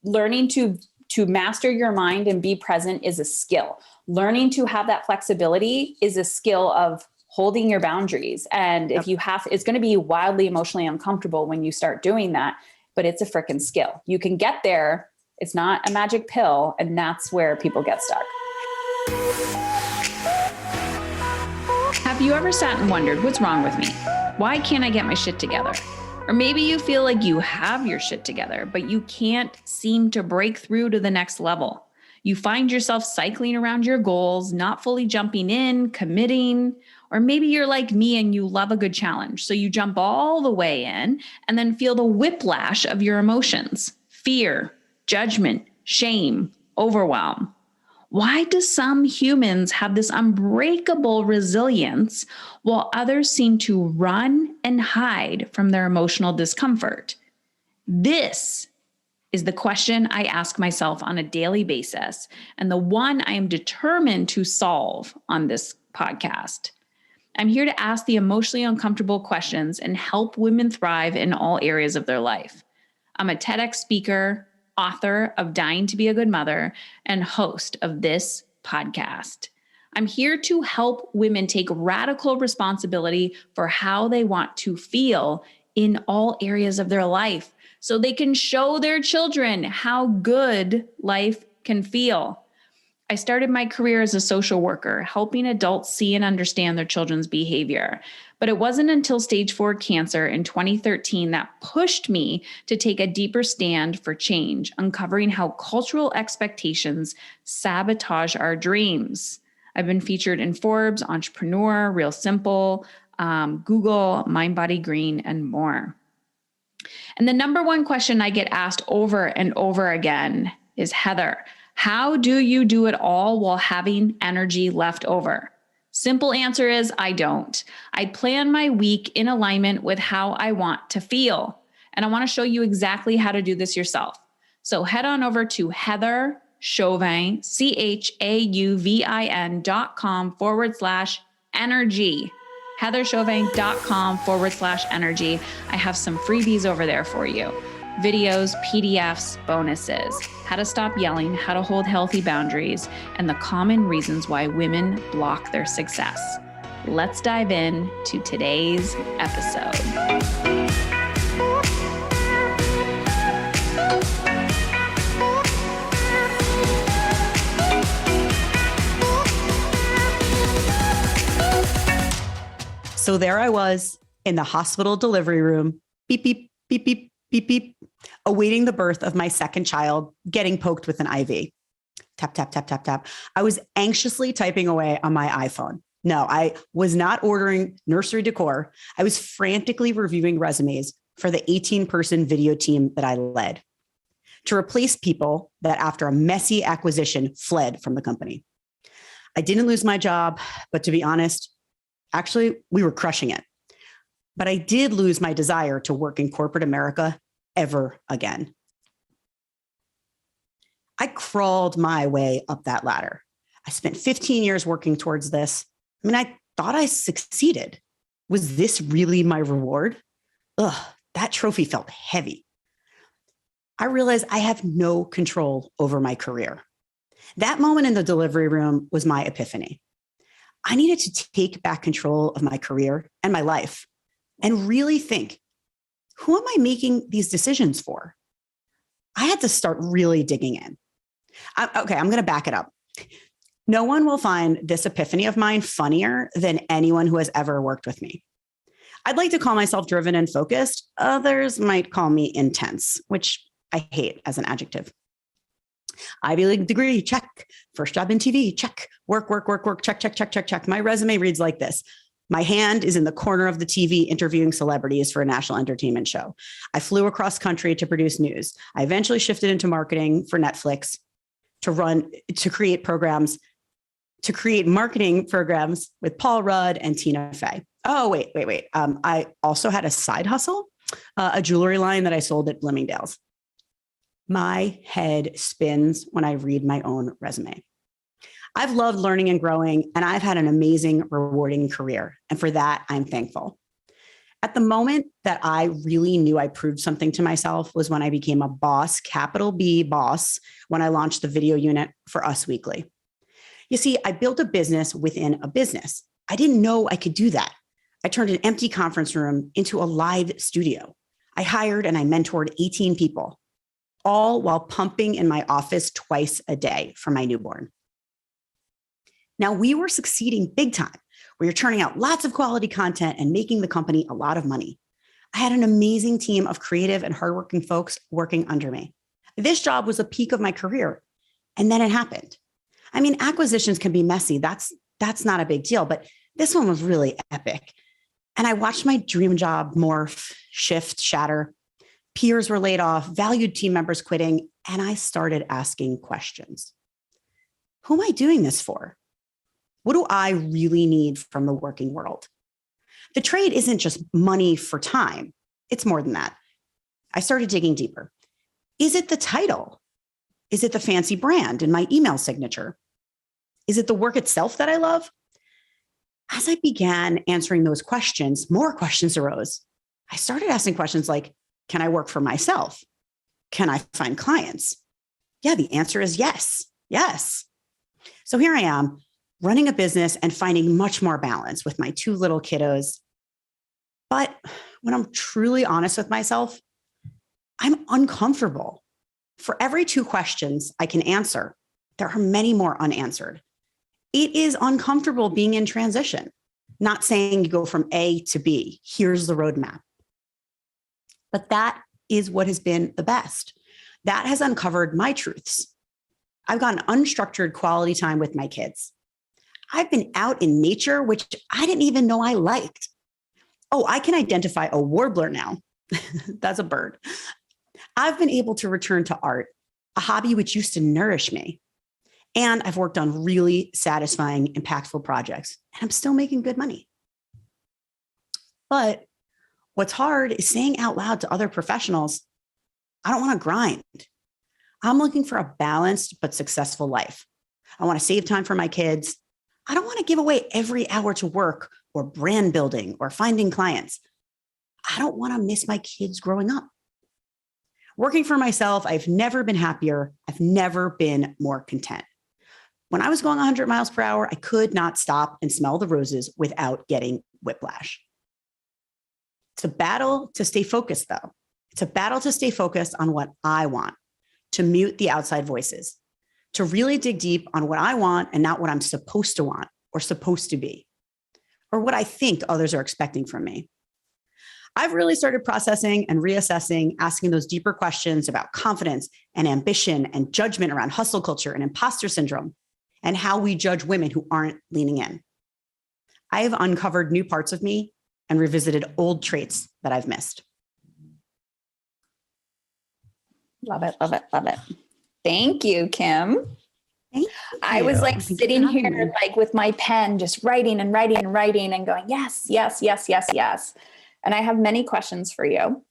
learning to master your mind and be present is a skill. Learning to have that flexibility is a skill of holding your boundaries. And if you have, it's going to be wildly emotionally uncomfortable when you start doing that, but it's a freaking skill. You can get there. It's not a magic pill. And that's where people get stuck. Have you ever sat and wondered, what's wrong with me? Why can't I get my shit together? Or maybe you feel like you have your shit together, but you can't seem to break through to the next level. You find yourself cycling around your goals, not fully jumping in, committing, or maybe you're like me and you love a good challenge. So you jump all the way in and then feel the whiplash of your emotions, fear, judgment, shame, overwhelm. Why do some humans have this unbreakable resilience while others seem to run and hide from their emotional discomfort? This is the question I ask myself on a daily basis, and the one I am determined to solve on this podcast. I'm here to ask the emotionally uncomfortable questions and help women thrive in all areas of their life. I'm a TEDx speaker, author of Dying to Be a Good Mother, and host of this podcast. I'm here to help women take radical responsibility for how they want to feel in all areas of their life so they can show their children how good life can feel. I started my career as a social worker, helping adults see and understand their children's behavior. But it wasn't until stage 4 cancer in 2013 that pushed me to take a deeper stand for change, uncovering how cultural expectations sabotage our dreams. I've been featured in Forbes, Entrepreneur, Real Simple, Google, Mind Body Green, and more. And the number one question I get asked over and over again is, Heather, how do you do it all while having energy left over? Simple answer is, I don't. I plan my week in alignment with how I want to feel. And I want to show you exactly how to do this yourself. So head on over to Heather Chauvin, CHAUVIN.com/energy. heatherchauvin.com/energy. I have some freebies over there for you. Videos, PDFs, bonuses, how to stop yelling, how to hold healthy boundaries, and the common reasons why women block their success. Let's dive in to today's episode. So there I was in the hospital delivery room, beep, beep, beep, beep, beep, beep, awaiting the birth of my second child, getting poked with an IV. Tap, tap, tap, tap, tap. I was anxiously typing away on my iPhone. No, I was not ordering nursery decor. I was frantically reviewing resumes for the 18-person video team that I led to replace people that after a messy acquisition fled from the company. I didn't lose my job, but to be honest, actually, we were crushing it. But I did lose my desire to work in corporate America ever again. I crawled my way up that ladder. I spent 15 years working towards this. I mean, I thought I succeeded. Was this really my reward? Ugh, that trophy felt heavy. I realized I have no control over my career. That moment in the delivery room was my epiphany. I needed to take back control of my career and my life and really think, who am I making these decisions for? I had to start really digging in. I'm going to back it up. No one will find this epiphany of mine funnier than anyone who has ever worked with me. I'd like to call myself driven and focused. Others might call me intense, which I hate as an adjective. Ivy League degree, check. First job in TV, check. Work, check, check, check, check, check. My resume reads like this. My hand is in the corner of the TV interviewing celebrities for a national entertainment show. I flew across country to produce news. I eventually shifted into marketing for Netflix to create marketing programs with Paul Rudd and Tina Fey. Oh, wait. I also had a side hustle, a jewelry line that I sold at Bloomingdale's. My head spins when I read my own resume. I've loved learning and growing, and I've had an amazing, rewarding career. And for that, I'm thankful. At the moment that I really knew I proved something to myself was when I became a boss, capital B boss, when I launched the video unit for Us Weekly. You see, I built a business within a business. I didn't know I could do that. I turned an empty conference room into a live studio. I hired and I mentored 18 people, all while pumping in my office twice a day for my newborn. Now, we were succeeding big time. We were churning out lots of quality content and making the company a lot of money. I had an amazing team of creative and hardworking folks working under me. This job was the peak of my career. And then it happened. I mean, acquisitions can be messy. That's not a big deal, but this one was really epic. And I watched my dream job morph, shift, shatter. Peers were laid off, valued team members quitting, and I started asking questions. Who am I doing this for? What do I really need from the working world? The trade isn't just money for time. It's more than that. I started digging deeper. Is it the title? Is it the fancy brand in my email signature? Is it the work itself that I love? As I began answering those questions, more questions arose. I started asking questions like, can I work for myself? Can I find clients? Yeah, the answer is yes. Yes. So here I am, running a business and finding much more balance with my 2 little kiddos. But when I'm truly honest with myself, I'm uncomfortable. For every 2 questions I can answer, there are many more unanswered. It is uncomfortable being in transition, not saying you go from A to B. Here's the roadmap. But that is what has been the best. That has uncovered my truths. I've gotten unstructured quality time with my kids. I've been out in nature, which I didn't even know I liked. Oh, I can identify a warbler now. That's a bird. I've been able to return to art, a hobby which used to nourish me. And I've worked on really satisfying, impactful projects, and I'm still making good money. But what's hard is saying out loud to other professionals, I don't want to grind. I'm looking for a balanced but successful life. I want to save time for my kids. I don't want to give away every hour to work or brand building or finding clients. I don't want to miss my kids growing up. Working for myself, I've never been happier. I've never been more content. When I was going 100 miles per hour, I could not stop and smell the roses without getting whiplash. It's a battle to stay focused, though. It's a battle to stay focused on what I want, to mute the outside voices, to really dig deep on what I want and not what I'm supposed to want or supposed to be, or what I think others are expecting from me. I've really started processing and reassessing, asking those deeper questions about confidence and ambition and judgment around hustle culture and imposter syndrome and how we judge women who aren't leaning in. I have uncovered new parts of me and revisited old traits that I've missed. Love it, love it, love it. Thank you, Kim. Thank I was you. like Thank you sitting for having here me. like with my pen, just writing and writing and writing and going, yes, yes, yes, yes, yes. And I have many questions for you.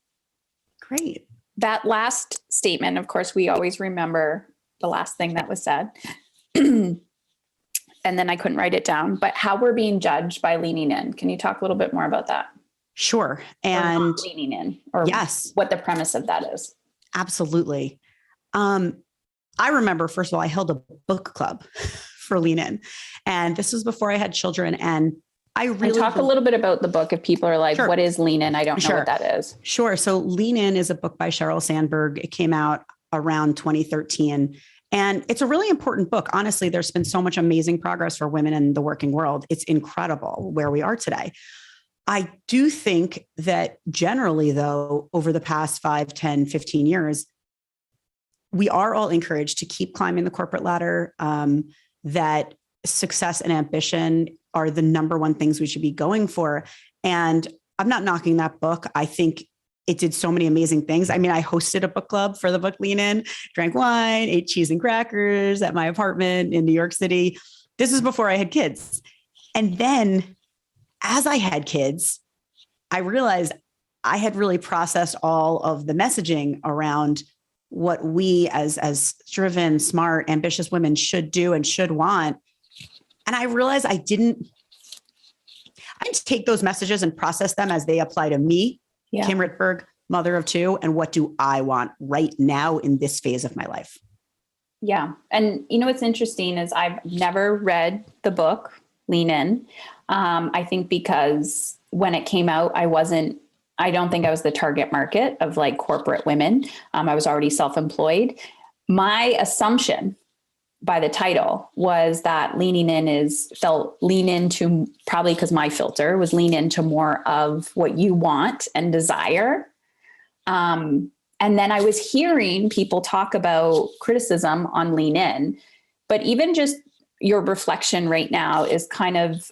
Great. That last statement, of course, we always remember the last thing that was said. And then I couldn't write it down, but how we're being judged by leaning in. Can you talk a little bit more about that? Sure. Or And not leaning in, or yes, what the premise of that is. absolutely. I remember, first of all, I held a book club for Lean In. And this was before I had children. And I really And talk a little bit about the book if people are like, Sure. what is Lean In? I don't know Sure. what that is. Sure. So Lean In is a book by Sheryl Sandberg. It came out around 2013. And it's a really important book. Honestly, there's been so much amazing progress for women in the working world. It's incredible where we are today. I do think that generally, though, over the past 5, 10, 15 years, we are all encouraged to keep climbing the corporate ladder, that success and ambition are the number one things we should be going for. And I'm not knocking that book. I think it did so many amazing things. I mean, I hosted a book club for the book Lean In, drank wine, ate cheese and crackers at my apartment in New York City. This is before I had kids. And then as I had kids, I realized I had really processed all of the messaging around what we as driven, smart, ambitious women should do and should want. And I realized I take those messages and process them as they apply to me, Kim Rittberg, mother of two, and what do I want right now in this phase of my life? Yeah. And you know, what's interesting is I've never read the book, Lean In. I think because when it came out, I don't think I was the target market of like corporate women. I was already self-employed. My assumption by the title was that leaning in lean into, probably because my filter was lean into more of what you want and desire. And then I was hearing people talk about criticism on lean in, but even just your reflection right now is kind of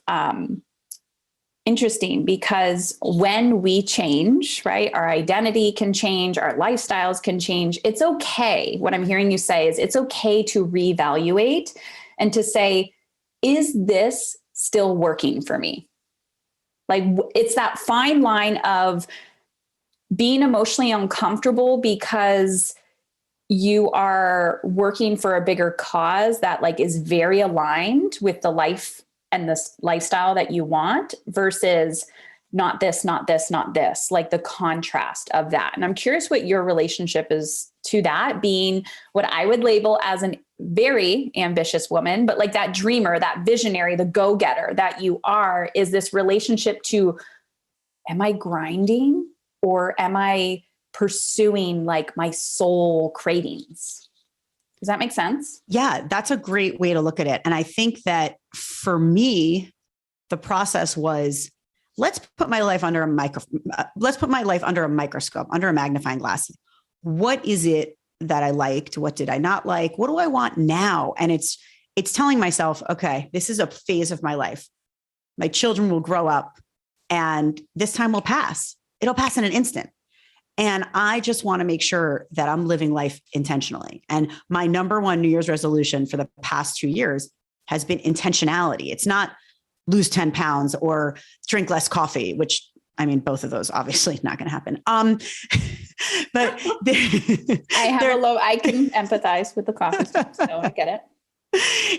interesting, because when we change, right, our identity can change, our lifestyles can change. It's okay. What I'm hearing you say is it's okay to reevaluate and to say, is this still working for me? Like, it's that fine line of being emotionally uncomfortable because you are working for a bigger cause that like is very aligned with the life and the lifestyle that you want, versus not this, not this, not this, like the contrast of that. And I'm curious what your relationship is to that, being what I would label as a very ambitious woman, but like that dreamer, that visionary, the go-getter that you are, is this relationship to, am I grinding or am I pursuing like my soul cravings? Does that make sense? Yeah, that's a great way to look at it. And I think that for me, the process was, let's put my life under a microscope, under a magnifying glass. What is it that I liked? What did I not like? What do I want now? And it's telling myself, okay, this is a phase of my life. My children will grow up and this time will pass. It'll pass in an instant. And I just want to make sure that I'm living life intentionally. And my number one New Year's resolution for the past 2 years has been intentionality. It's not lose 10 pounds or drink less coffee, which, I mean, both of those obviously not going to happen. But I can empathize with the coffee stuff, so I get it.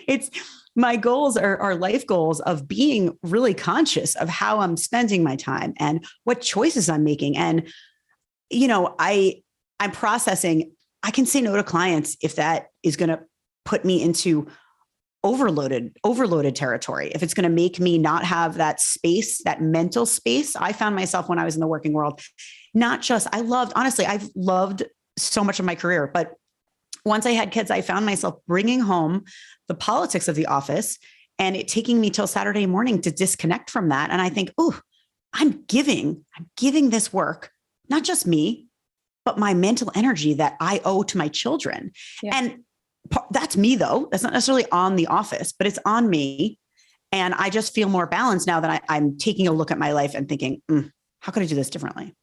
It's my goals are life goals of being really conscious of how I'm spending my time and what choices I'm making. And you know, I'm processing, I can say no to clients if that is going to put me into overloaded territory. If it's going to make me not have that space, that mental space. I found myself when I was in the working world, I've loved so much of my career, but once I had kids, I found myself bringing home the politics of the office and it taking me till Saturday morning to disconnect from that. And I think, oh, I'm giving this work, not just me, but my mental energy that I owe to my children. Yeah. And that's me though. That's not necessarily on the office, but it's on me. And I just feel more balanced now that I'm taking a look at my life and thinking, how could I do this differently?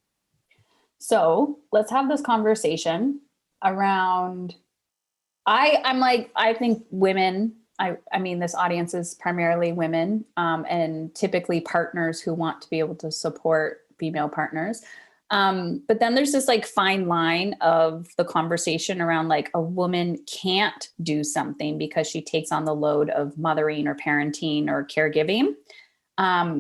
So let's have this conversation around, I think women, I mean, this audience is primarily women, and typically partners who want to be able to support female partners. But then there's this like fine line of the conversation around like a woman can't do something because she takes on the load of mothering or parenting or caregiving.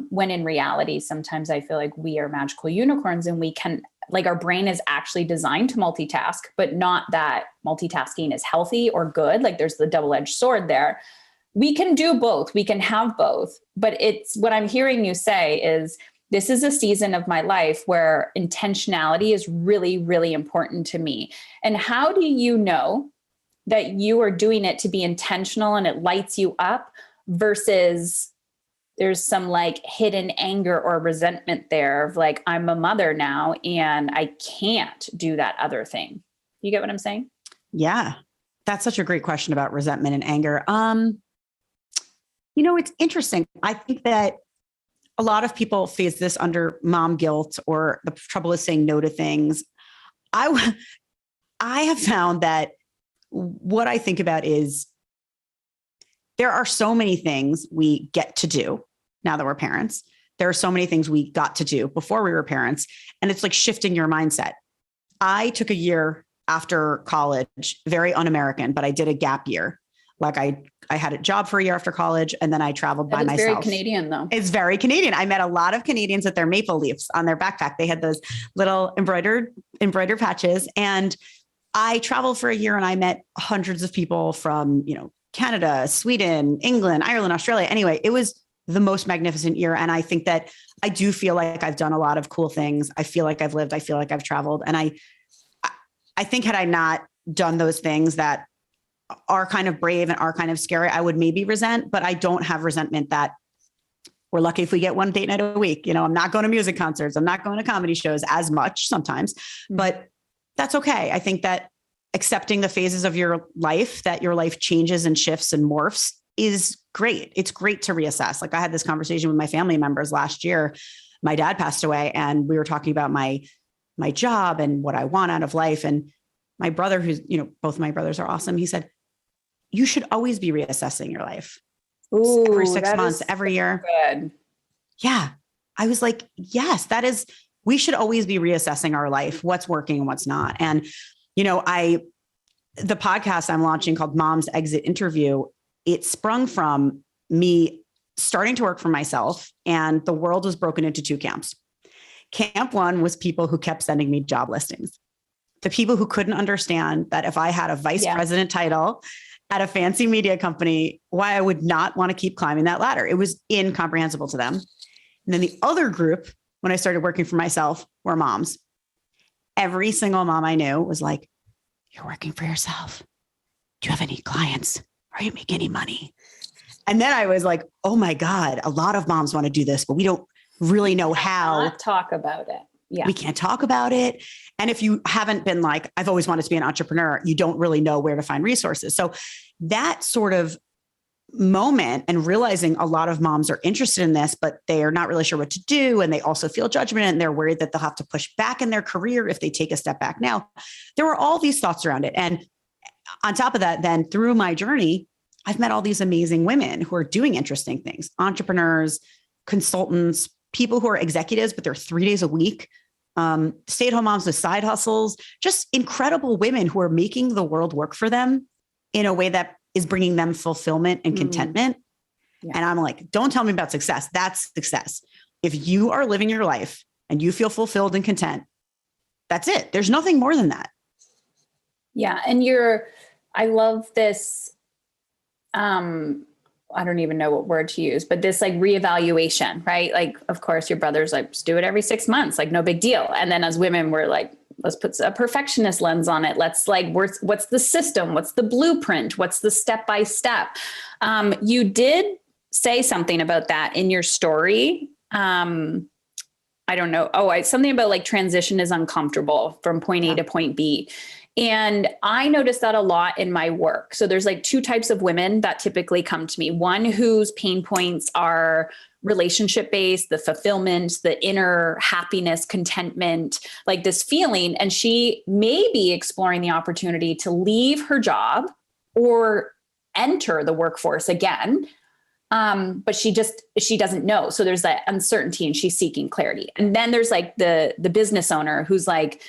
When in reality, sometimes I feel like we are magical unicorns and we can, like, our brain is actually designed to multitask, but not that multitasking is healthy or good. Like there's the double-edged sword there. We can do both. We can have both, but it's what I'm hearing you say is, this is a season of my life where intentionality is really, really important to me. And how do you know that you are doing it to be intentional and it lights you up versus there's some like hidden anger or resentment there of like, I'm a mother now and I can't do that other thing. You get what I'm saying? Yeah. That's such a great question about resentment and anger. You know, it's interesting. I think that a lot of people face this under mom guilt or the trouble is saying no to things. I have found that what I think about is there are so many things we get to do now that we're parents. There are so many things we got to do before we were parents. And it's like shifting your mindset. I took a year after college, very un-American, but I did a gap year, Like I had a job for a year after college, and then I traveled by myself. Very Canadian though. It's very Canadian. I met a lot of Canadians with their maple leaves on their backpack. They had those little embroidered patches. And I traveled for a year and I met hundreds of people from, Canada, Sweden, England, Ireland, Australia. Anyway, it was the most magnificent year. And I think that I do feel like I've done a lot of cool things. I feel like I've lived. I feel like I've traveled. And I think had I not done those things that are kind of brave and are kind of scary, I would maybe resent, but I don't have resentment that we're lucky if we get one date night a week. I'm not going to music concerts. I'm not going to comedy shows as much sometimes, but that's okay. I think that accepting the phases of your life, that your life changes and shifts and morphs is great. It's great to reassess. Like I had this conversation with my family members last year. My dad passed away and we were talking about my job and what I want out of life. And my brother, who's, both my brothers are awesome. He said, you should always be reassessing your life. Ooh, every 6 months, every year. Good. Yeah. I was like, yes, we should always be reassessing our life, what's working and what's not. And, the podcast I'm launching called Mom's Exit Interview, it sprung from me starting to work for myself, and the world was broken into two camps. Camp one was people who kept sending me job listings. The people who couldn't understand that if I had a vice president title at a fancy media company, why I would not want to keep climbing that ladder. It was incomprehensible to them. And then the other group, when I started working for myself, were moms. Every single mom I knew was like, you're working for yourself. Do you have any clients? Are you making any money? And then I was like, oh my God, a lot of moms want to do this, but we don't really know how. Not talk about it. Yeah. We can't talk about it. And if you haven't been like, I've always wanted to be an entrepreneur, you don't really know where to find resources. So that sort of moment and realizing a lot of moms are interested in this, but they are not really sure what to do. And they also feel judgment and they're worried that they'll have to push back in their career if they take a step back now. There were all these thoughts around it. And on top of that, then through my journey, I've met all these amazing women who are doing interesting things, entrepreneurs, consultants, people who are executives, but they're 3 days a week, stay-at-home moms with side hustles, just incredible women who are making the world work for them in a way that is bringing them fulfillment and contentment. Yeah. And I'm like, don't tell me about success. That's success. If you are living your life and you feel fulfilled and content, that's it. There's nothing more than that. Yeah. And I love this, I don't even know what word to use, but this like reevaluation, right? Like, of course, your brother's like, just do it every 6 months, like no big deal. And then as women, we're like, let's put a perfectionist lens on it. Let's like, what's the system? What's the blueprint? What's the step-by-step? You did say something about that in your story. I don't know. Something about like transition is uncomfortable from point A to point B. And I noticed that a lot in my work. So there's like two types of women that typically come to me. One whose pain points are relationship-based, the fulfillment, the inner happiness, contentment, like this feeling. And she may be exploring the opportunity to leave her job or enter the workforce again. But she doesn't know. So there's that uncertainty and she's seeking clarity. And then there's like the business owner who's like,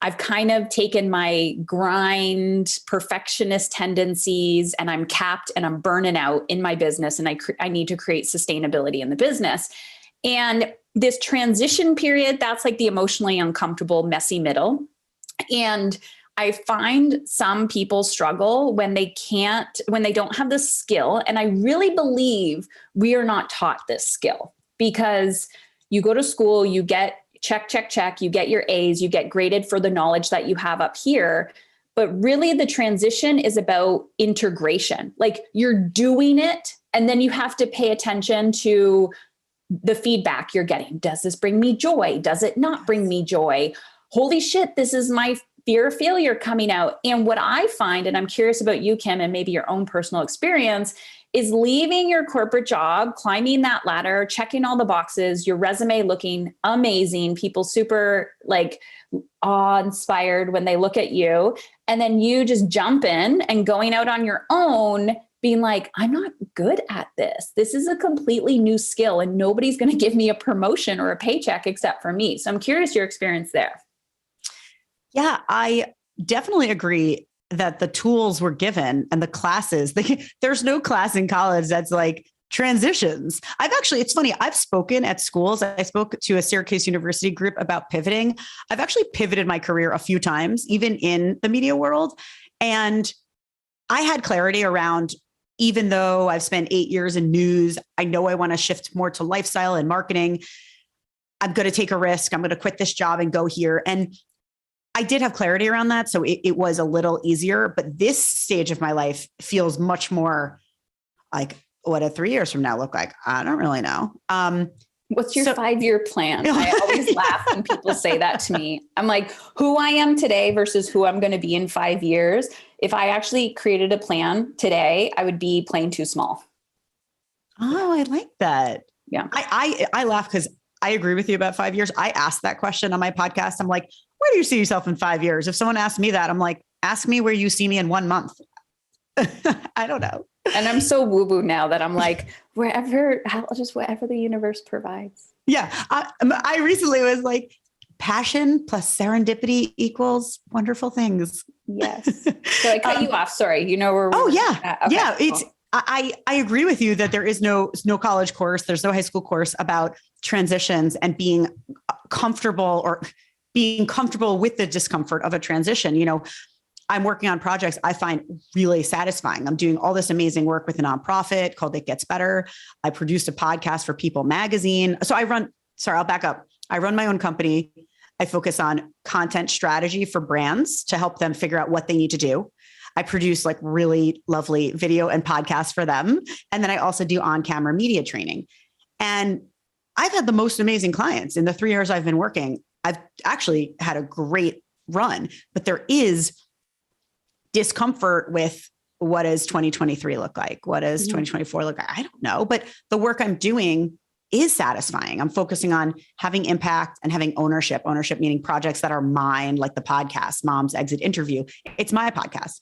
I've kind of taken my grind, perfectionist tendencies, and I'm capped and I'm burning out in my business. And I need to create sustainability in the business. And this transition period, that's like the emotionally uncomfortable, messy middle. And I find some people struggle when they don't have the skill. And I really believe we are not taught this skill, because you go to school, you get check, you get your A's, you get graded for the knowledge that you have up here. But really the transition is about integration. Like you're doing it and then you have to pay attention to the feedback you're getting. Does this bring me joy? Does it not bring me joy? Holy shit, this is my fear of failure coming out. And what I find, and I'm curious about you, Kim, and maybe your own personal experience, is leaving your corporate job, climbing that ladder, checking all the boxes, your resume looking amazing, people super like awe-inspired when they look at you. And then you just jump in and going out on your own, being like, I'm not good at this. This is a completely new skill and nobody's going to give me a promotion or a paycheck except for me. So I'm curious your experience there. Yeah, I definitely agree that the tools were given and the classes, there's no class in college that's like transitions. It's funny. I've spoken at schools. I spoke to a Syracuse University group about pivoting. I've actually pivoted my career a few times, even in the media world. And I had clarity around, even though I've spent 8 years in news, I know I want to shift more to lifestyle and marketing. I'm going to take a risk. I'm going to quit this job and go here. And I did have clarity around that. So it was a little easier, but this stage of my life feels much more like, what do 3 years from now look like? I don't really know. What's your 5-year plan? I always laugh when people say that to me. I'm like, who I am today versus who I'm going to be in 5 years. If I actually created a plan today, I would be playing too small. Oh, I like that. Yeah. I laugh because I agree with you about 5 years. I asked that question on my podcast. I'm like, where do you see yourself in 5 years? If someone asked me that, I'm like, ask me where you see me in 1 month. I don't know. And I'm so woo-woo now that I'm like, whatever the universe provides. Yeah. I recently was like, passion plus serendipity equals wonderful things. Yes. So I cut you off. Sorry. You know where we're yeah. Okay, yeah. cool. It's, I agree with you that there is no college course. There's no high school course about transitions and being comfortable with the discomfort of a transition. You know, I'm working on projects I find really satisfying. I'm doing all this amazing work with a nonprofit called It Gets Better. I produced a podcast for People magazine. So I'll back up. I run my own company. I focus on content strategy for brands to help them figure out what they need to do. I produce like really lovely video and podcasts for them. And then I also do on-camera media training. And I've had the most amazing clients in the 3 years I've been working. I've actually had a great run, but there is discomfort with what does 2023 look like? What does 2024 look like? I don't know, but the work I'm doing is satisfying. I'm focusing on having impact and having ownership meaning projects that are mine, like the podcast, Mom's Exit Interview. It's my podcast.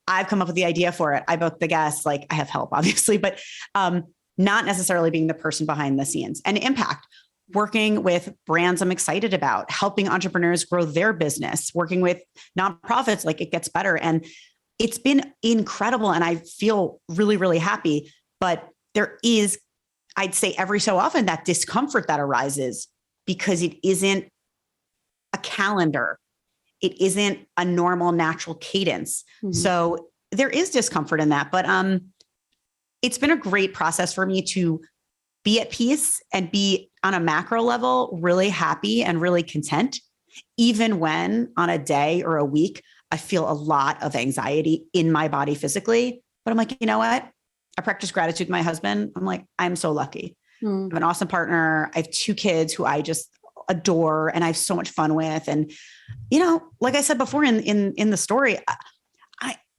I've come up with the idea for it. I booked the guests, like I have help obviously, but not necessarily being the person behind the scenes. And impact, working with brands I'm excited about, helping entrepreneurs grow their business, working with nonprofits like It Gets Better. And it's been incredible. And I feel really, really happy. But there is, I'd say every so often, that discomfort that arises because it isn't a calendar. It isn't a normal, natural cadence. Mm-hmm. So there is discomfort in that. But it's been a great process for me to be at peace and be on a macro level, really happy and really content, even when on a day or a week, I feel a lot of anxiety in my body physically. But I'm like, you know what? I practice gratitude with my husband. I'm like, I'm so lucky. I have an awesome partner. I have 2 kids who I just adore and I have so much fun with. And, you know, like I said before in the story,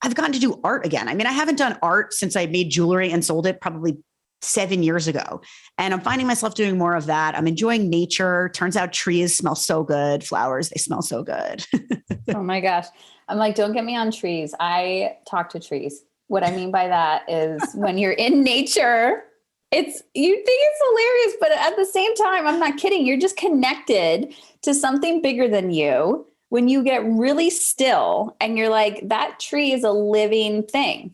I've gotten to do art again. I mean, I haven't done art since I made jewelry and sold it probably 7 years ago. And I'm finding myself doing more of that. I'm enjoying nature. Turns out trees smell so good. Flowers, they smell so good. Oh my gosh. I'm like, don't get me on trees. I talk to trees. What I mean by that is when you're in nature, you think it's hilarious, but at the same time, I'm not kidding. You're just connected to something bigger than you. When you get really still and you're like, that tree is a living thing.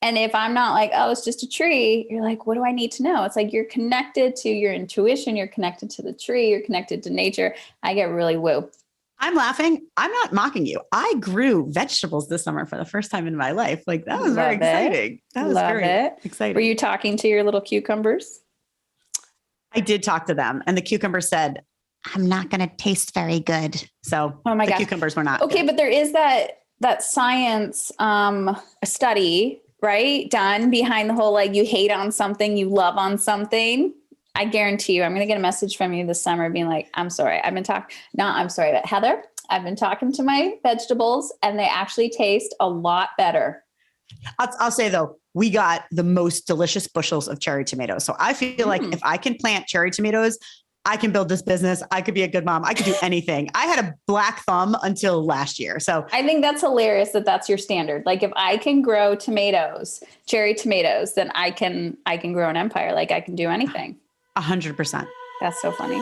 And if I'm not like, oh, it's just a tree, you're like, what do I need to know? It's like you're connected to your intuition. You're connected to the tree. You're connected to nature. I get really woo. I'm laughing. I'm not mocking you. I grew vegetables this summer for the first time in my life. Like that was very exciting. That was very exciting. Were you talking to your little cucumbers? I did talk to them and the cucumbers said, I'm not going to taste very good. So the cucumbers were not. Okay. good. But there is that science study, right? Done behind the whole, like you hate on something, you love on something. I guarantee you, I'm going to get a message from you this summer being like, I'm sorry. But Heather, I've been talking to my vegetables and they actually taste a lot better. I'll say though, we got the most delicious bushels of cherry tomatoes. So I feel like if I can plant cherry tomatoes, I can build this business. I could be a good mom. I could do anything. I had a black thumb until last year. So I think that's hilarious that that's your standard. Like if I can grow tomatoes, cherry tomatoes, then I can grow an empire. Like I can do anything. 100%. That's so funny.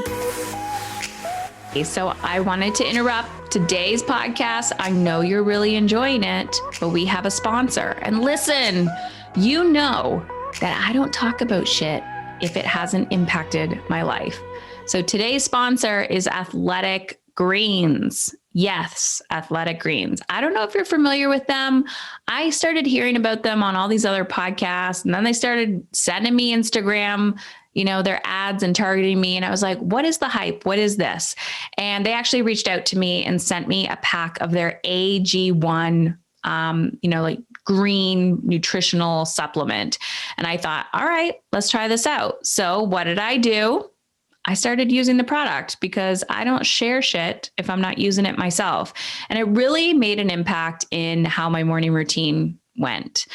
So I wanted to interrupt today's podcast. I know you're really enjoying it, but we have a sponsor. And listen, you know that I don't talk about shit if it hasn't impacted my life. So today's sponsor is Athletic Greens. Yes, Athletic Greens. I don't know if you're familiar with them. I started hearing about them on all these other podcasts, and then they started sending me Instagram, their ads and targeting me. And I was like, what is the hype? What is this? And they actually reached out to me and sent me a pack of their AG1, like green nutritional supplement. And I thought, all right, let's try this out. So what did I do? I started using the product because I don't share shit if I'm not using it myself. And it really made an impact in how my morning routine went.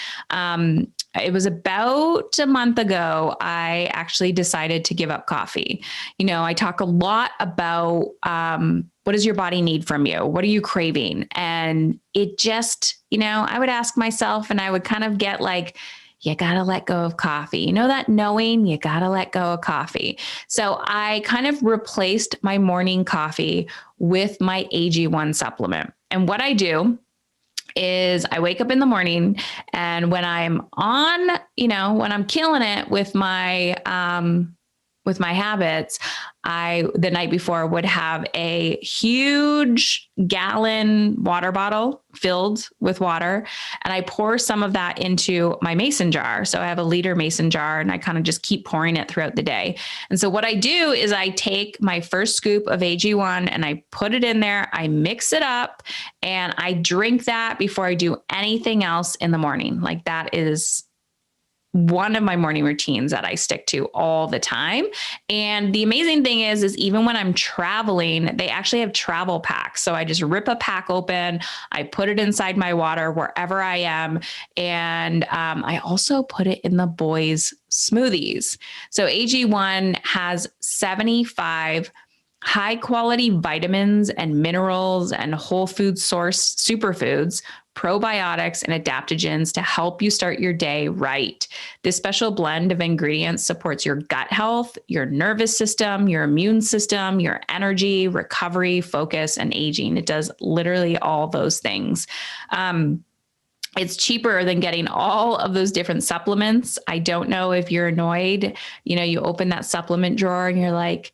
It was about a month ago, I actually decided to give up coffee. I talk a lot about what does your body need from you? What are you craving? And it just, I would ask myself and I would kind of get like, you got to let go of coffee. That knowing you got to let go of coffee. So I kind of replaced my morning coffee with my AG1 supplement. And what I do is I wake up in the morning, and when I'm on, when I'm killing it with my habits, the night before would have a huge gallon water bottle filled with water. And I pour some of that into my mason jar. So I have a liter mason jar, and I kind of just keep pouring it throughout the day. And so what I do is I take my first scoop of AG1 and I put it in there. I mix it up and I drink that before I do anything else in the morning. Like that is one of my morning routines that I stick to all the time. And the amazing thing is even when I'm traveling, they actually have travel packs. So I just rip a pack open, I put it inside my water wherever I am. And I also put it in the boys' smoothies. So AG1 has 75 high quality vitamins and minerals and whole food source superfoods, probiotics, and adaptogens to help you start your day right. This special blend of ingredients supports your gut health, your nervous system, your immune system, your energy, recovery, focus, and aging. It does literally all those things. It's cheaper than getting all of those different supplements. I don't know if you're annoyed. You open that supplement drawer and you're like,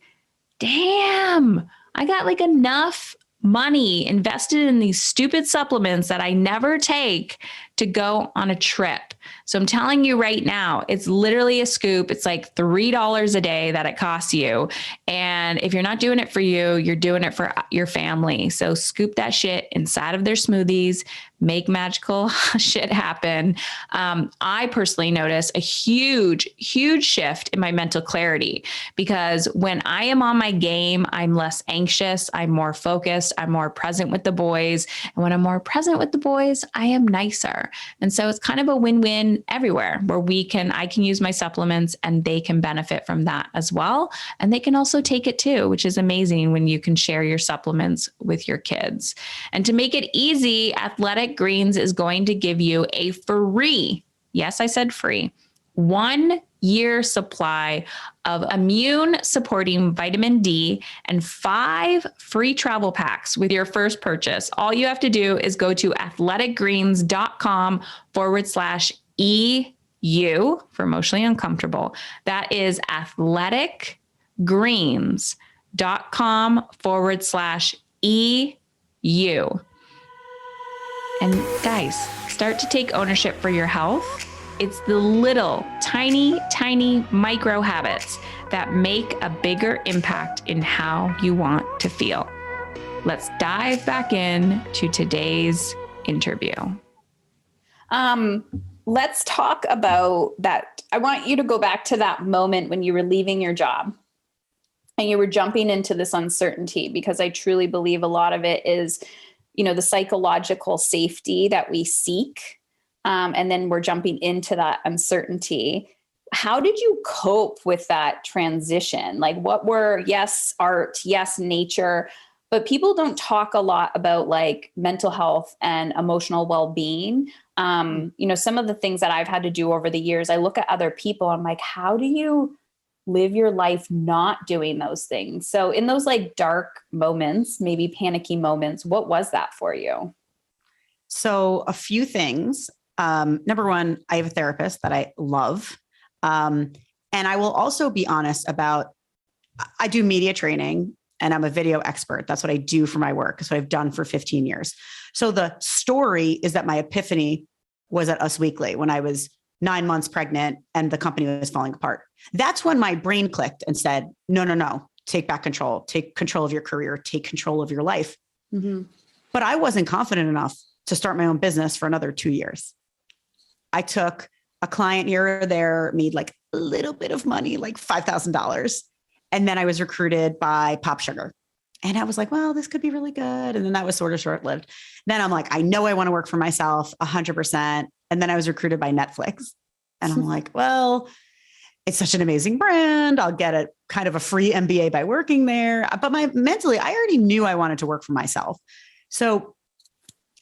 damn, I got like enough money invested in these stupid supplements that I never take to go on a trip. So I'm telling you right now, it's literally a scoop. It's like $3 a day that it costs you. And if you're not doing it for you, you're doing it for your family. So scoop that shit inside of their smoothies, make magical shit happen. I personally notice a huge, huge shift in my mental clarity because when I am on my game, I'm less anxious, I'm more focused, I'm more present with the boys. And when I'm more present with the boys, I am nicer. And so it's kind of a win-win everywhere where I can use my supplements and they can benefit from that as well. And they can also take it too, which is amazing when you can share your supplements with your kids. And to make it easy, Athletic Greens is going to give you a free, yes, I said free, 1 year supply of immune supporting vitamin D and 5 free travel packs with your first purchase. All you have to do is go to athleticgreens.com/EU for emotionally uncomfortable. That is athleticgreens.com/EU. And guys, start to take ownership for your health. It's the little, tiny, tiny micro habits that make a bigger impact in how you want to feel. Let's dive back in to today's interview. Let's talk about that. I want you to go back to that moment when you were leaving your job and you were jumping into this uncertainty, because I truly believe a lot of it is, the psychological safety that we seek. And then we're jumping into that uncertainty. How did you cope with that transition? Like what were, yes, art, yes, nature, but people don't talk a lot about like mental health and emotional well-being. Some of the things that I've had to do over the years, I look at other people, I'm like, how do you live your life not doing those things. So in those like dark moments, maybe panicky moments, what was that for you? So a few things. Number one, I have a therapist that I love. And I will also be honest about, I do media training and I'm a video expert. That's what I do for my work. That's what I've done for 15 years. So the story is that my epiphany was at Us Weekly when I was 9 months pregnant and the company was falling apart. That's when my brain clicked and said, no, take back control, take control of your career, take control of your life. Mm-hmm. But I wasn't confident enough to start my own business for another 2 years. I took a client here or there, made like a little bit of money, like $5,000. And then I was recruited by Pop Sugar. And I was like, well, this could be really good. And then that was sort of short-lived. Then I'm like, I know I want to work for myself 100%. And then I was recruited by Netflix. And I'm like, well, it's such an amazing brand. I'll get a kind of a free MBA by working there. But mentally, I already knew I wanted to work for myself. So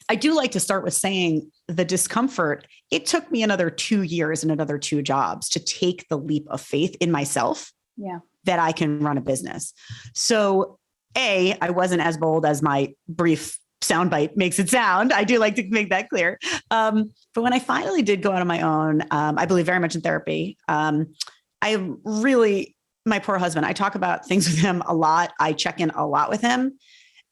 I do like to start with saying the discomfort. It took me another 2 years and another 2 jobs to take the leap of faith in myself. Yeah. That I can run a business. So I wasn't as bold as my brief soundbite makes it sound. I do like to make that clear. But when I finally did go out on my own, I believe very much in therapy. I really, my poor husband, I talk about things with him a lot. I check in a lot with him.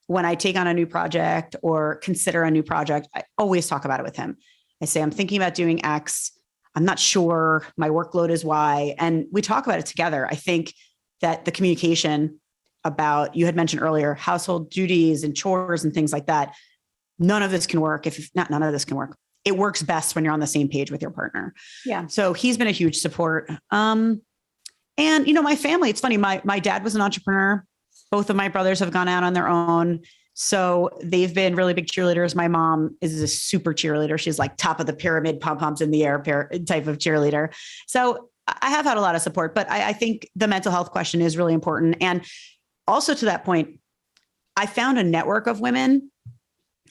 When I take on a new project or consider a new project, I always talk about it with him. I say, I'm thinking about doing X. I'm not sure. My workload is Y. And we talk about it together. I think that the communication about, you had mentioned earlier, household duties and chores and things like that. None of this can work none of this can work. It works best when you're on the same page with your partner. Yeah. So he's been a huge support. And my family, it's funny. My dad was an entrepreneur. Both of my brothers have gone out on their own. So they've been really big cheerleaders. My mom is a super cheerleader. She's like top of the pyramid, pom-poms in the air type of cheerleader. So I have had a lot of support, but I think the mental health question is really important. And also to that point, I found a network of women,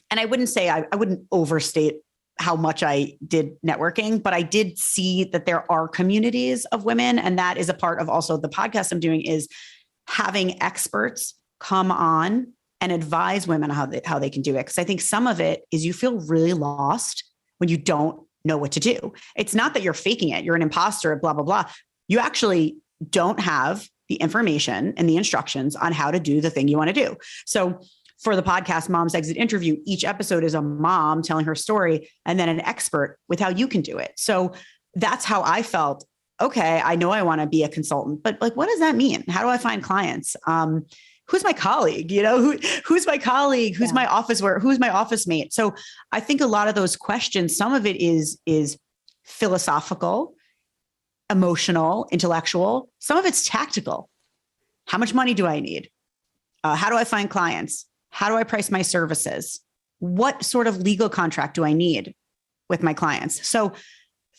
and I wouldn't say, I wouldn't overstate how much I did networking, but I did see that there are communities of women. And that is a part of also the podcast I'm doing, is having experts come on and advise women how they can do it. Because I think some of it is you feel really lost when you don't know what to do. It's not that you're faking it. You're an imposter, blah, blah, blah. You actually don't have the information and the instructions on how to do the thing you want to do. So for the podcast, Mom's Exit Interview, each episode is a mom telling her story and then an expert with how you can do it. So that's how I felt. Okay, I know I want to be a consultant, but like, what does that mean? How do I find clients? Who's my colleague? Who's my colleague? Who's my who's my office mate? So I think a lot of those questions, some of it is philosophical, emotional, intellectual. Some of it's tactical. How much money do I need? How do I find clients? How do I price my services? What sort of legal contract do I need with my clients? So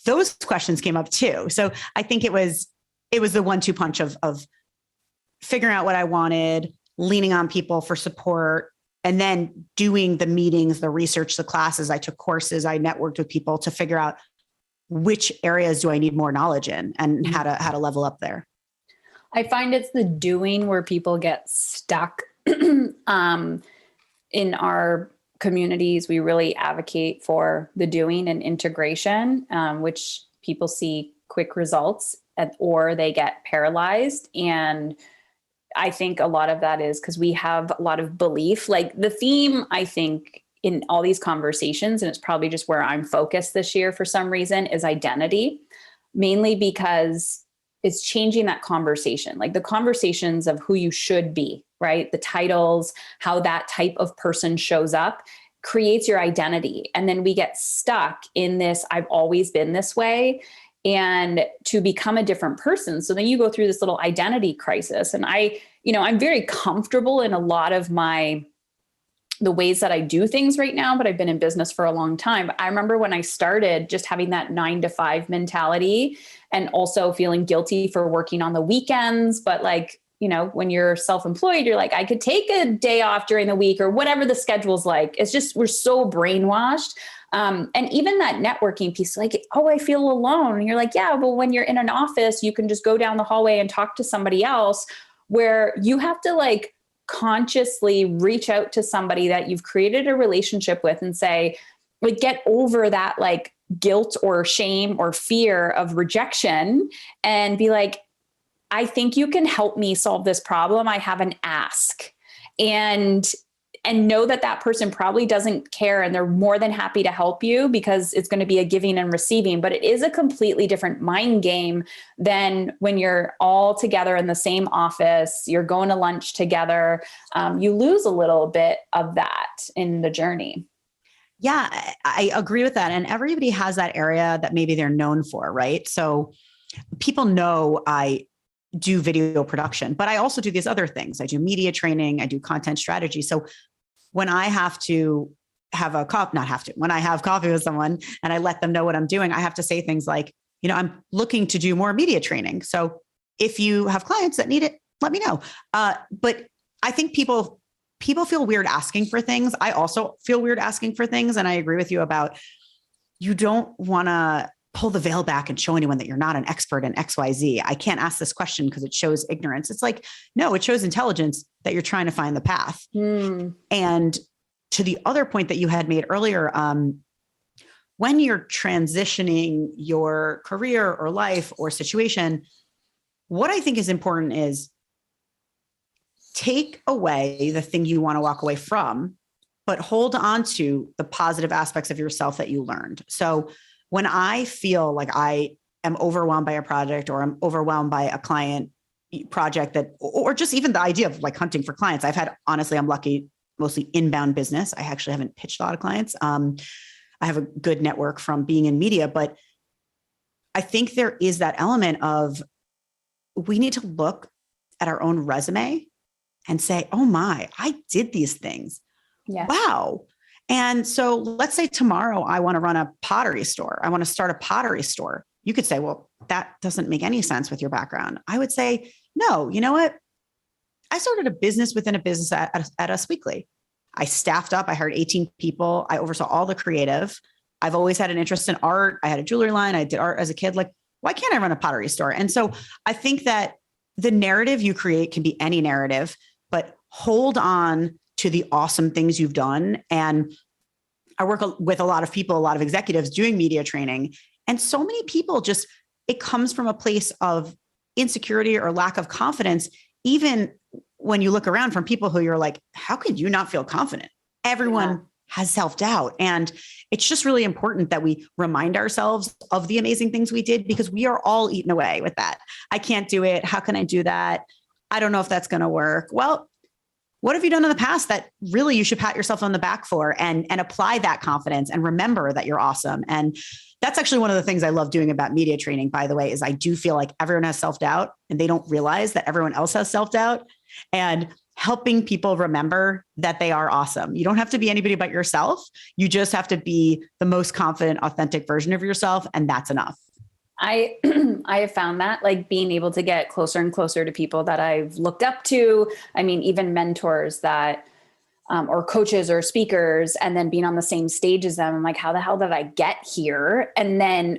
those questions came up too. So I think it was the 1-2 punch of figuring out what I wanted, leaning on people for support, and then doing the meetings, the research, the classes. I took courses, I networked with people to figure out which areas do I need more knowledge in and how to level up there. I find it's the doing where people get stuck. In our communities, we really advocate for the doing and integration, which people see quick results or they get paralyzed. And I think a lot of that is because we have a lot of belief. Like the theme, I think, in all these conversations, and it's probably just where I'm focused this year for some reason, is identity, mainly because it's changing that conversation, like the conversations of who you should be, right? The titles, how that type of person shows up creates your identity. And then we get stuck in this, I've always been this way, and to become a different person. So then you go through this little identity crisis. And I'm very comfortable in a lot of the ways that I do things right now, but I've been in business for a long time. I remember when I started just having that 9 to 5 mentality and also feeling guilty for working on the weekends. But when you're self-employed, you're like, I could take a day off during the week or whatever the schedule's like. It's just, we're so brainwashed. And even that networking piece, like, oh, I feel alone. And you're like, yeah, well, when you're in an office, you can just go down the hallway and talk to somebody else, where you have to like consciously reach out to somebody that you've created a relationship with and say, like, get over that like guilt or shame or fear of rejection and be like, I think you can help me solve this problem. I have an ask. And know that that person probably doesn't care and they're more than happy to help you, because it's going to be a giving and receiving. But it is a completely different mind game than when you're all together in the same office, you're going to lunch together. You lose a little bit of that in the journey. Yeah, I agree with that. And everybody has that area that maybe they're known for, right? So people know I do video production, but I also do these other things. I do media training, I do content strategy. So when I have to have a coffee, when I have coffee with someone and I let them know what I'm doing, I have to say things like, I'm looking to do more media training. So if you have clients that need it, let me know. But I think people feel weird asking for things. I also feel weird asking for things. And I agree with you about, you don't want to pull the veil back and show anyone that you're not an expert in XYZ. I can't ask this question because it shows ignorance. It's like, no, it shows intelligence that you're trying to find the path. And to the other point that you had made earlier, when you're transitioning your career or life or situation, what I think is important is take away the thing you want to walk away from, but hold on to the positive aspects of yourself that you learned. So when I feel like I am overwhelmed by a project, or I'm overwhelmed by a client project or just even the idea of like hunting for clients, honestly, I'm lucky, mostly inbound business. I actually haven't pitched a lot of clients. I have a good network from being in media, but I think there is that element of, we need to look at our own resume and say, oh my, I did these things. Yeah. Wow. And so let's say tomorrow I want to run a pottery store. I want to start a pottery store. You could say, well, that doesn't make any sense with your background. I would say, no, you know what? I started a business within a business at Us Weekly. I staffed up, I hired 18 people. I oversaw all the creative. I've always had an interest in art. I had a jewelry line. I did art as a kid. Like, why can't I run a pottery store? And so I think that the narrative you create can be any narrative, but hold on to the awesome things you've done. And I work with a lot of people, a lot of executives doing media training. And so many people it comes from a place of insecurity or lack of confidence. Even when you look around from people who you're like, how could you not feel confident? Everyone has self-doubt. And it's just really important that we remind ourselves of the amazing things we did, because we are all eaten away with that. I can't do it. How can I do that? I don't know if that's going to work. Well, what have you done in the past that really you should pat yourself on the back for, and apply that confidence and remember that you're awesome? And that's actually one of the things I love doing about media training, by the way, is I do feel like everyone has self-doubt and they don't realize that everyone else has self-doubt, and helping people remember that they are awesome. You don't have to be anybody but yourself. You just have to be the most confident, authentic version of yourself. And that's enough. I have found that, like, being able to get closer and closer to people that I've looked up to. I mean, even mentors that, or coaches or speakers, and then being on the same stage as them. I'm like, how the hell did I get here? And then,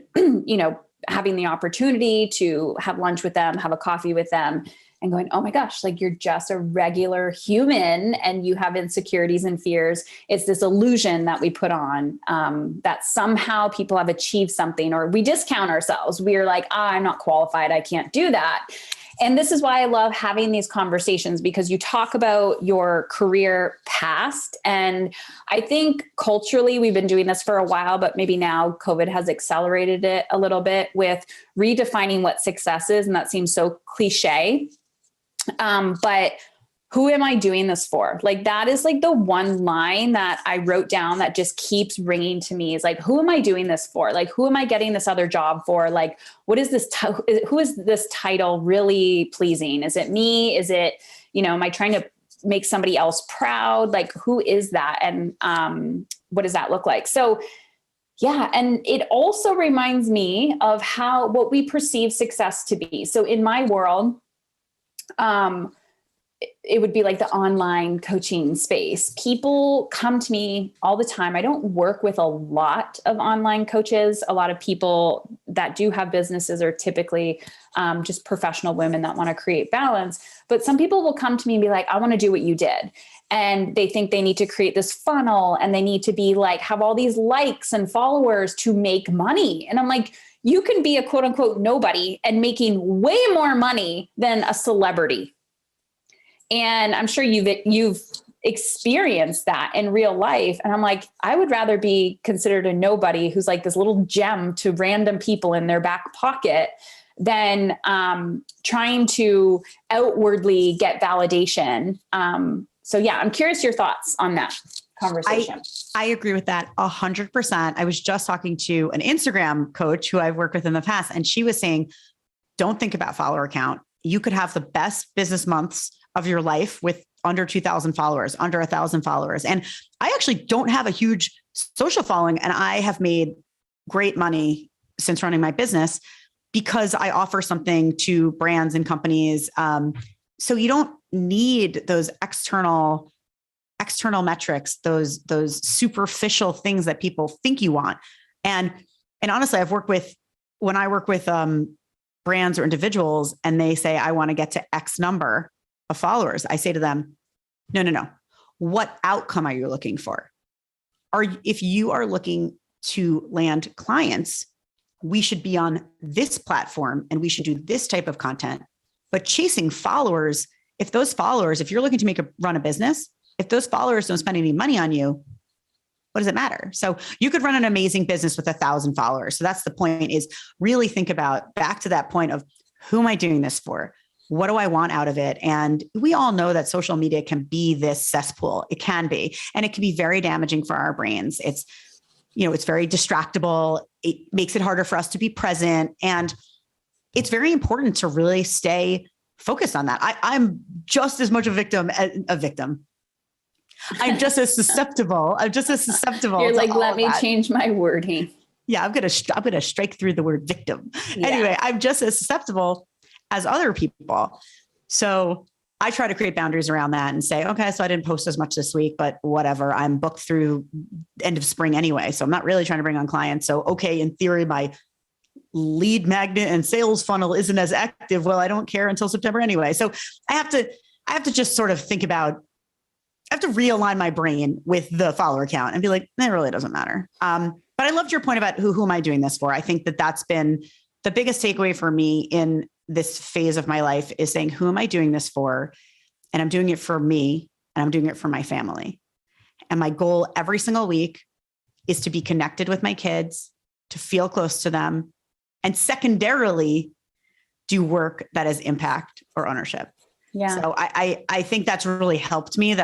having the opportunity to have lunch with them, have a coffee with them, and going, oh my gosh, like, you're just a regular human and you have insecurities and fears. It's this illusion that we put on, that somehow people have achieved something, or we discount ourselves. We're like, I'm not qualified. I can't do that. And this is why I love having these conversations, because you talk about your career past. And I think culturally we've been doing this for a while, but maybe now COVID has accelerated it a little bit with redefining what success is. And that seems so cliche. But who am I doing this for? Like, that is like the one line that I wrote down that just keeps ringing to me, is like, who am I doing this for? Like, who am I getting this other job for? Like, what is this? Who is this title really pleasing? Is it me? Is it, am I trying to make somebody else proud? Like, who is that? And, what does that look like? So yeah. And it also reminds me of what we perceive success to be. So in my world, it would be like the online coaching space. People come to me all the time. I don't work with a lot of online coaches. A lot of people that do have businesses are typically just professional women that want to create balance. But some people will come to me and be like, I want to do what you did. And they think they need to create this funnel and they need to be like, have all these likes and followers to make money. And I'm like, you can be a quote unquote nobody and making way more money than a celebrity. And I'm sure you've experienced that in real life. And I'm like, I would rather be considered a nobody who's like this little gem to random people in their back pocket than trying to outwardly get validation. So yeah, I'm curious your thoughts on that conversation. I agree with that 100%. I was just talking to an Instagram coach who I've worked with in the past, and she was saying, don't think about follower count. You could have the best business months of your life with under 2,000 followers, under 1,000 followers. And I actually don't have a huge social following, and I have made great money since running my business because I offer something to brands and companies. So you don't need those external metrics, those superficial things that people think you want. And honestly, when I work with brands or individuals and they say, I want to get to X number of followers, I say to them, no. What outcome are you looking for? If you are looking to land clients, we should be on this platform and we should do this type of content. But chasing followers, if you're looking to run a business, if those followers don't spend any money on you, what does it matter? So you could run an amazing business with 1,000 followers. So that's the point, is really think about back to that point of, who am I doing this for? What do I want out of it? And we all know that social media can be this cesspool. It can be, and it can be very damaging for our brains. It's very distractible. It makes it harder for us to be present. And it's very important to really stay focused on that. I'm just as much a victim. I'm just as susceptible. You're like, let me change my wording. Yeah, I'm gonna strike through the word victim. Yeah. Anyway, I'm just as susceptible as other people. So I try to create boundaries around that and say, okay, so I didn't post as much this week, but whatever, I'm booked through end of spring anyway. So I'm not really trying to bring on clients. So, okay, in theory, my lead magnet and sales funnel isn't as active. Well, I don't care until September anyway. So I have to just sort of think about, I have to realign my brain with the follower count and be like, it really doesn't matter. But I loved your point about who am I doing this for? I think that's been the biggest takeaway for me in this phase of my life, is saying, who am I doing this for? And I'm doing it for me, and I'm doing it for my family. And my goal every single week is to be connected with my kids, to feel close to them, and secondarily do work that has impact or ownership. Yeah. So I think that's really helped me.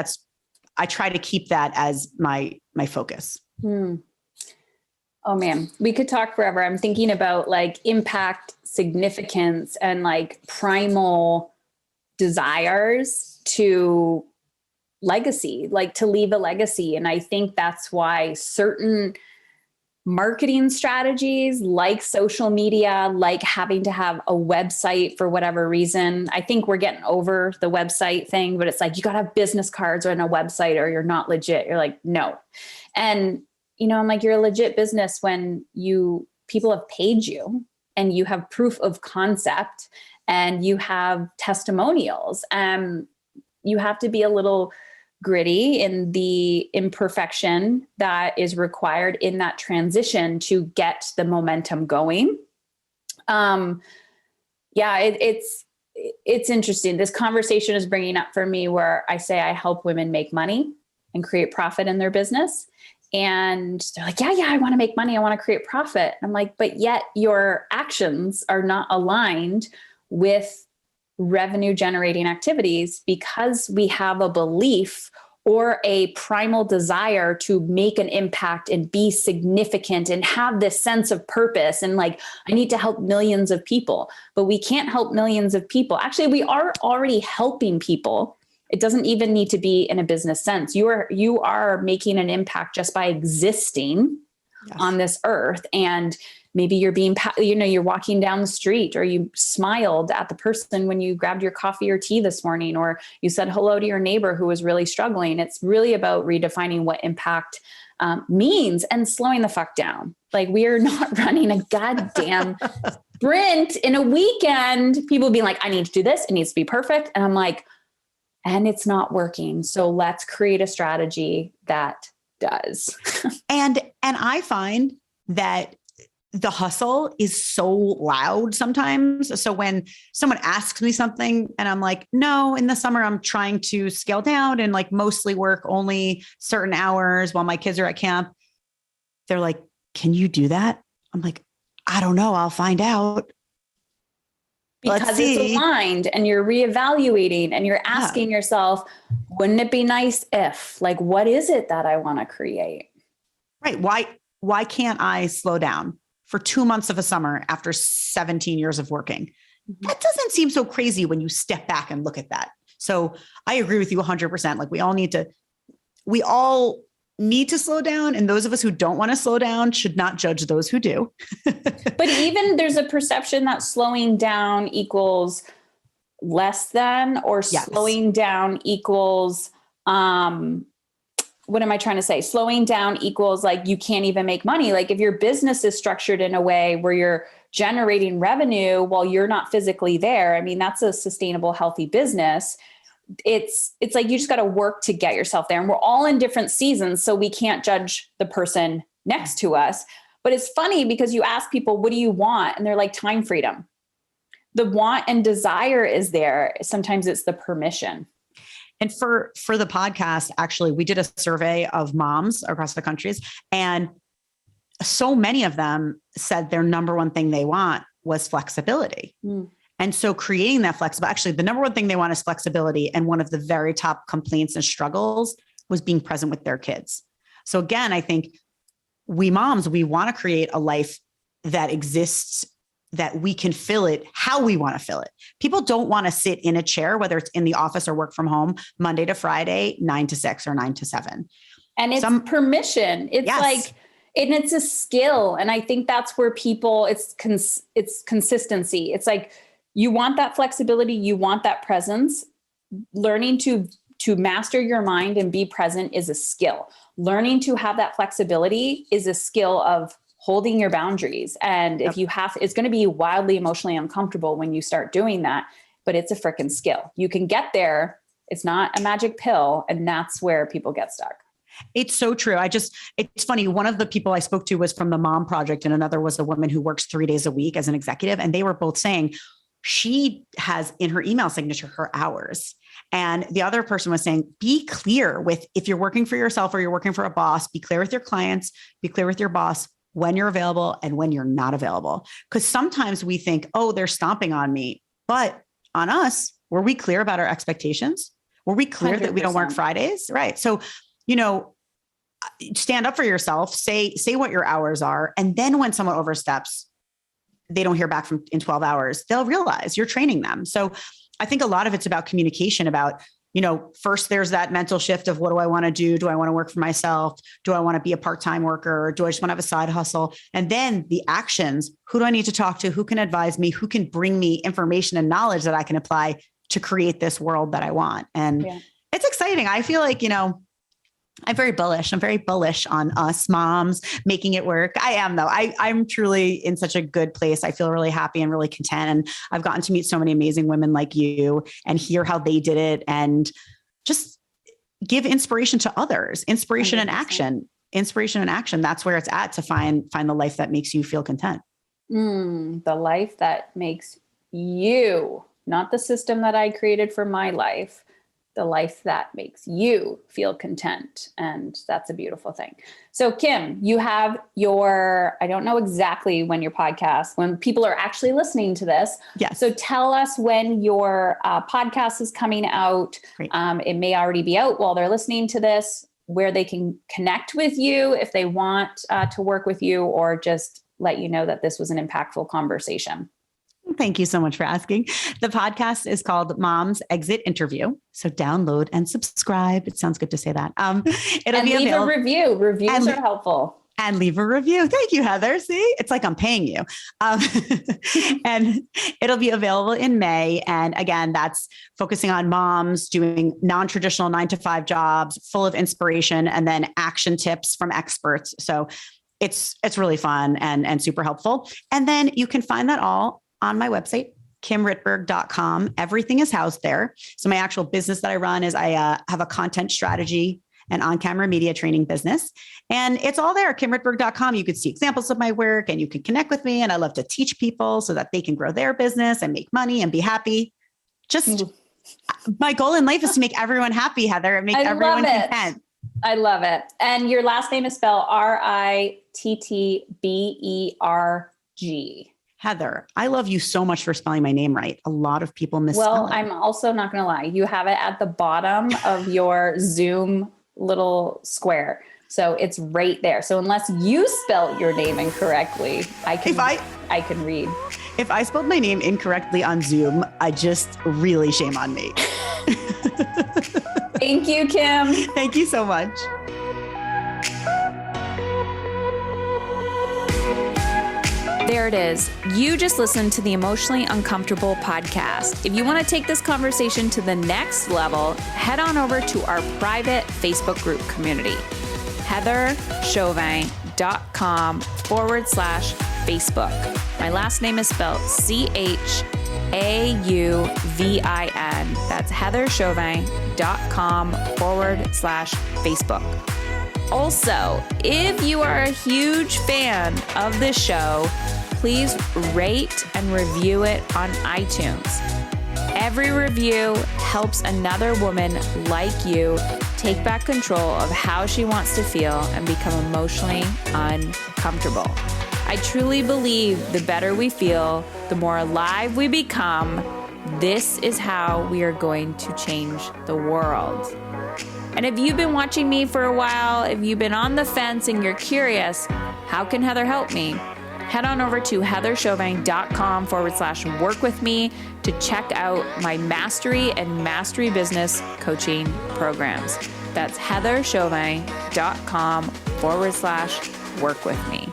I try to keep that as my focus. Oh man, we could talk forever. I'm thinking about like impact, significance, and like primal desires to legacy, like to leave a legacy. And I think that's why certain marketing strategies like social media, like having to have a website for whatever reason. I think we're getting over the website thing, but it's like, you got to have business cards on a website or you're not legit. You're like, no. And, I'm like, you're a legit business when people have paid you and you have proof of concept and you have testimonials. You have to be a little gritty in the imperfection that is required in that transition to get the momentum going. It's interesting. This conversation is bringing up for me where I say I help women make money and create profit in their business. And they're like, yeah, I want to make money. I want to create profit. I'm like, but yet your actions are not aligned with revenue generating activities because we have a belief or a primal desire to make an impact and be significant and have this sense of purpose. And like, I need to help millions of people, but we can't help millions of people. Actually, we are already helping people. It doesn't even need to be in a business sense. You are making an impact just by existing on this earth. And maybe you're you're walking down the street, or you smiled at the person when you grabbed your coffee or tea this morning, or you said hello to your neighbor who was really struggling. It's really about redefining what impact means and slowing the fuck down. Like, we are not running a goddamn sprint in a weekend. People being like, I need to do this. It needs to be perfect. And I'm like, and it's not working. So let's create a strategy that does. And I find that the hustle is so loud sometimes. So when someone asks me something and I'm like, no, in the summer, I'm trying to scale down and like mostly work only certain hours while my kids are at camp. They're like, can you do that? I'm like, I don't know. I'll find out. Because it's aligned, and you're reevaluating, and you're asking yourself, wouldn't it be nice if, like, what is it that I want to create? Right. Why can't I slow down for 2 months of a summer after 17 years of working? Mm-hmm. That doesn't seem so crazy when you step back and look at that. So I agree with you 100%. Like, we all need to slow down. And those of us who don't want to slow down should not judge those who do. But even there's a perception that slowing down equals less than, or slowing down equals, what am I trying to say? Slowing down equals like you can't even make money. Like, if your business is structured in a way where you're generating revenue while you're not physically there, I mean, that's a sustainable, healthy business. It's like, you just got to work to get yourself there. And we're all in different seasons, so we can't judge the person next to us. But it's funny because you ask people, what do you want? And they're like, time freedom. The want and desire is there. Sometimes it's the permission. And for the podcast, actually, we did a survey of moms across the countries, and so many of them said their number one thing they want was flexibility. And so creating that flexibility, actually, the number one thing they want is flexibility. And one of the very top complaints and struggles was being present with their kids. So again, I think we moms, we want to create a life that exists, that we can fill it how we want to fill it. People don't want to sit in a chair, whether it's in the office or work from home, Monday to Friday, 9 to 6 or 9 to 7. And it's permission. It's like, and it's a skill. And I think that's where people, it's consistency. It's like, you want that flexibility, you want that presence. Learning to master your mind and be present is a skill. Learning to have that flexibility is a skill of holding your boundaries. And if you it's going to be wildly emotionally uncomfortable when you start doing that, but it's a freaking skill. You can get there. It's not a magic pill. And that's where people get stuck. It's so true. It's funny. One of the people I spoke to was from the Mom Project, and another was a woman who works 3 days a week as an executive. And they were both saying she has in her email signature her hours. And the other person was saying, be clear with, if you're working for yourself or you're working for a boss, be clear with your clients, be clear with your boss when you're available and when you're not available. Because sometimes we think, oh, they're stomping on me. But on us, were we clear about our expectations? Were we clear 100%. That we don't work Fridays? Right. So, stand up for yourself, say what your hours are. And then when someone oversteps, they don't hear back in 12 hours, they'll realize you're training them. So I think a lot of it's about communication, about, first there's that mental shift of, what do I want to do? Do I want to work for myself? Do I want to be a part-time worker? Do I just want to have a side hustle? And then the actions, who do I need to talk to? Who can advise me? Who can bring me information and knowledge that I can apply to create this world that I want? And it's exciting. I feel like, I'm very bullish. I'm very bullish on us moms making it work. I am, though. I'm truly in such a good place. I feel really happy and really content. And I've gotten to meet so many amazing women like you and hear how they did it, and just give inspiration to others. Inspiration 100%. And action. Inspiration and action. That's where it's at, to find the life that makes you feel content. The life that makes you, not the system that I created for my life. The life that makes you feel content. And that's a beautiful thing. So Kim, you have I don't know exactly when when people are actually listening to this. Yes. So tell us when your podcast is coming out. It may already be out while they're listening to this, where they can connect with you if they want to work with you, or just let you know that this was an impactful conversation. Thank you so much for asking. The podcast is called Mom's Exit Interview. So download and subscribe. It sounds good to say that. It'll be leave available. A review. Reviews are helpful. and leave a review. Thank you, Heather. See, it's like I'm paying you. And it'll be available in May. And again, that's focusing on moms doing non-traditional 9-to-5 jobs, full of inspiration, and then action tips from experts. So it's really fun and super helpful. And then you can find that all on my website, kimritberg.com. Everything is housed there. So my actual business that I run is I have a content strategy and on-camera media training business. And it's all there, kimritberg.com. You can see examples of my work and you can connect with me. And I love to teach people so that they can grow their business and make money and be happy. Just my goal in life is to make everyone happy, Heather, and make everyone content. I love it. And your last name is spelled Rittberg. Heather, I love you so much for spelling my name right. A lot of people misspell Well, it. I'm also not going to lie. You have it at the bottom of your Zoom little square. So it's right there. So unless you spelled your name incorrectly, I can read. If I spelled my name incorrectly on Zoom, I just really shame on me. Thank you, Kim. Thank you so much. There it is. You just listened to the Emotionally Uncomfortable podcast. If you want to take this conversation to the next level, head on over to our private Facebook group community, heatherchauvin.com/Facebook. My last name is spelled CHAUVIN. That's heatherchauvin.com/Facebook. Also, if you are a huge fan of this show, please rate and review it on iTunes. Every review helps another woman like you take back control of how she wants to feel and become emotionally uncomfortable. I truly believe the better we feel, the more alive we become. This is how we are going to change the world. And if you've been watching me for a while, if you've been on the fence and you're curious, how can Heather help me? Head on over to heatherchauvin.com/work with me to check out my mastery and mastery business coaching programs. That's heatherchauvin.com/work with me.